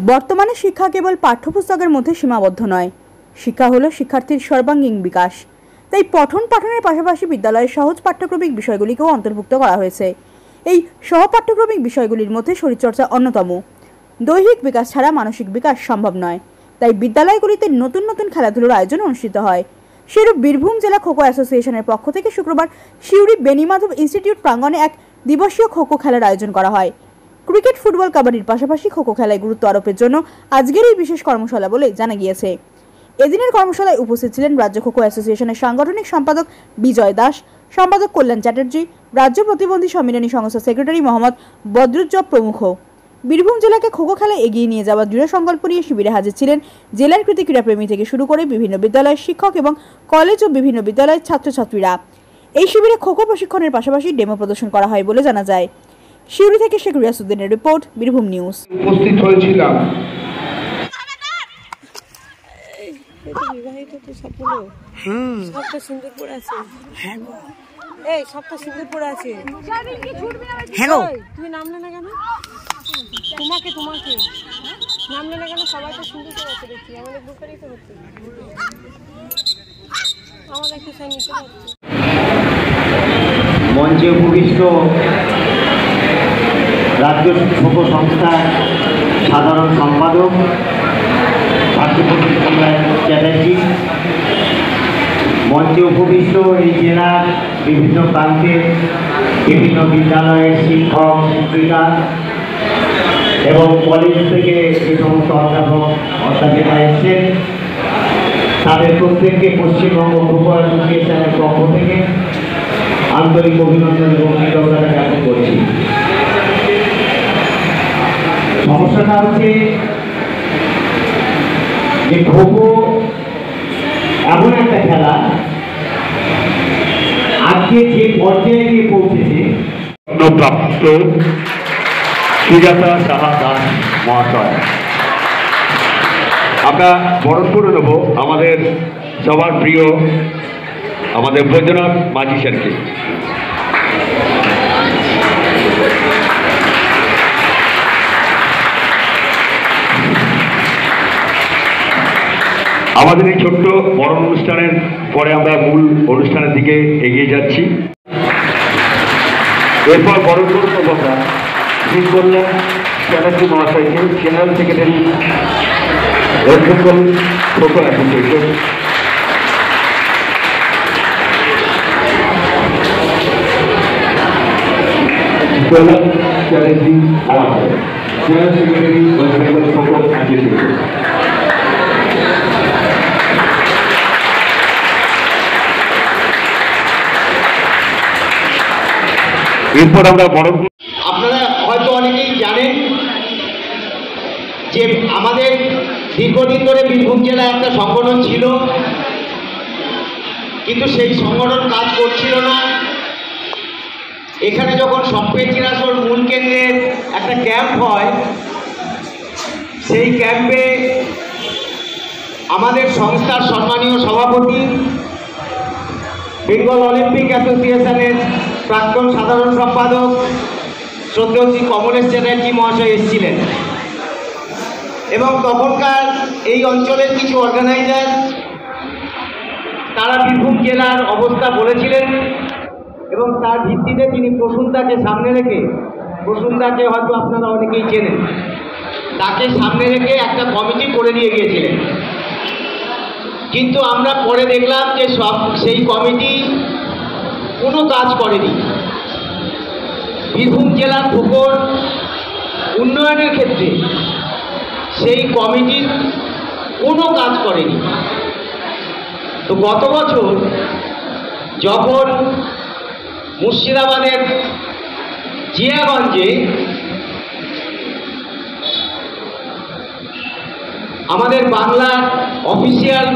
বর্তমানে শিক্ষা কেবল পাঠ্যপুস্তকের মধ্যে সীমাবদ্ধ নয়। শিক্ষা হলো শিক্ষার্থীর সর্বাঙ্গীন বিকাশ। তাই পঠন পাঠনের পাশাপাশি বিদ্যালয়ের সহজ পাঠ্যক্রমিক বিষয়গুলিকেও অন্তর্ভুক্ত করা হয়েছে। এই সহপাঠ্যক্রমিক বিষয়গুলির মধ্যে শরীরচর্চা অন্যতম। দৈহিক বিকাশ ছাড়া মানসিক বিকাশ সম্ভব নয়। তাই বিদ্যালয়গুলিতে নতুন নতুন খেলাধুলার আয়োজন অনুষ্ঠিত হয়। সেরূপ বীরভূম জেলা খোখো অ্যাসোসিয়েশনের পক্ষ থেকে শুক্রবার সিউড়ি বেণীমাধব ইনস্টিটিউট প্রাঙ্গণে এক দিবসীয় খোখো খেলার আয়োজন করা হয়। ক্রিকেট, ফুটবল, কাবাডির পাশাপাশি খোখো খেলায় গুরুত্ব আরোপের জন্য আজকের এই বিশেষ কর্মশালা বলে জানা গিয়েছে। এদিনের কর্মশালায় উপস্থিত ছিলেন রাজ্য খোখো অ্যাসোসিয়েশনের সাংগঠনিক সম্পাদক বিজয় দাস, সম্পাদক কল্যাণ চ্যাটার্জি, রাজ্য প্রতিবন্ধী সম্মিলনী সংস্থার সেক্রেটারি মোহাম্মদ বদরুজ্জব প্রমুখ। বীরভূম জেলাকে খোখো খেলায় এগিয়ে নিয়ে যাওয়ার দৃঢ় সংকল্প নিয়ে শিবিরে হাজির ছিলেন জেলার কৃতি ক্রীড়াপ্রেমী থেকে শুরু করে বিভিন্ন বিদ্যালয়ের শিক্ষক এবং কলেজ ও বিভিন্ন বিদ্যালয়ের ছাত্রছাত্রীরা। এই শিবিরে খোখো প্রশিক্ষণের পাশাপাশি ডেমো প্রদর্শন করা হয় বলে জানা যায়। শিউড়ি থেকে শেখ রিয়াসউদ্দিনের রিপোর্ট, বীরভূম নিউজ। উপস্থিত হয়েছিলাম। তুমি নামলে না কেন? তোমাকে নামলে না কেন? সবাই তো সুন্দর করে আছে দেখছি, আমাদের গ্রুপেরই তো হচ্ছে, আমাদের একটু নিতে হচ্ছে। মঞ্চে উপবিষ্ট রাজ্য খোখো সংস্থার সাধারণ সম্পাদক চ্যাটার্জি, মঞ্চে উপবিষ্ট এই জেলার বিভিন্ন প্রান্তে বিভিন্ন বিদ্যালয়ের শিক্ষক শিক্ষিকা এবং কলেজ থেকে যে সমস্ত অধ্যাপিকা এসেছেন, তাদের প্রত্যেককে পশ্চিমবঙ্গ খোখো অ্যাসোসিয়েশনের পক্ষ থেকে আন্তরিক অভিনন্দন এবং কৃতজ্ঞতা জ্ঞাপন করছি। সমস্যাটা হচ্ছে যে খোখো এমন একটা খেলা আজকে যে পর্যায়ে গিয়ে পৌঁছেছে। প্রাপ্ত সুজাতা সাহা দাস মহাশয়, আমরা বরণ করে নেব আমাদের সবার প্রিয় আমাদের বৈদ্যনাথ মাঝি স্যারকে। আমাদের এই ছোট্ট বরণ অনুষ্ঠানের পরে আমরা মূল অনুষ্ঠানের দিকে এগিয়ে যাচ্ছি। এরপর বরণ করব আমরা শ্রী কল্যাণ চ্যাটার্জি মহাশয়কে, general secretary West Bengal kho kho association. Kalyan Chatterjee মহাশয়, general secretary West Bengal kho kho association. এরপর আমরা আপনারা হয়তো অনেকেই জানেন যে আমাদের দীর্ঘদিন ধরে বীরভূম জেলায় একটা সংগঠন ছিল, কিন্তু সেই সংগঠন কাজ করছিল না। এখানে যখন সপ্তাহে চিরাসর মূল কেন্দ্রের একটা ক্যাম্প হয়, সেই ক্যাম্পে আমাদের সংস্থার সম্মানীয় সভাপতি, বেঙ্গল অলিম্পিক অ্যাসোসিয়েশনের প্রাক্তন সাধারণ সম্পাদক শ্রদ্ধেয় শ্রী কমলেশ চ্যাটার্জি মহাশয় এসেছিলেন এবং তখনকার এই অঞ্চলের কিছু অর্গানাইজার তারা বীরভূম জেলার অবস্থা বলেছিলেন এবং তার ভিত্তিতে তিনি প্রসূনদাকে সামনে রেখে, প্রসূনদাকে হয়তো আপনারা অনেকেই চেনেন, তাকে সামনে রেখে একটা কমিটি করে দিয়ে গিয়েছিলেন। কিন্তু আমরা পরে দেখলাম যে সেই কমিটি কোনো কাজ করেনি। বীরভূম জেলার খোখোর উন্নয়নের ক্ষেত্রে সেই কমিটি কোনো কাজ করেনি। তো গত বছর যখন মুর্শিদাবাদের জিয়াগঞ্জে আমাদের বাংলার অফিসিয়াল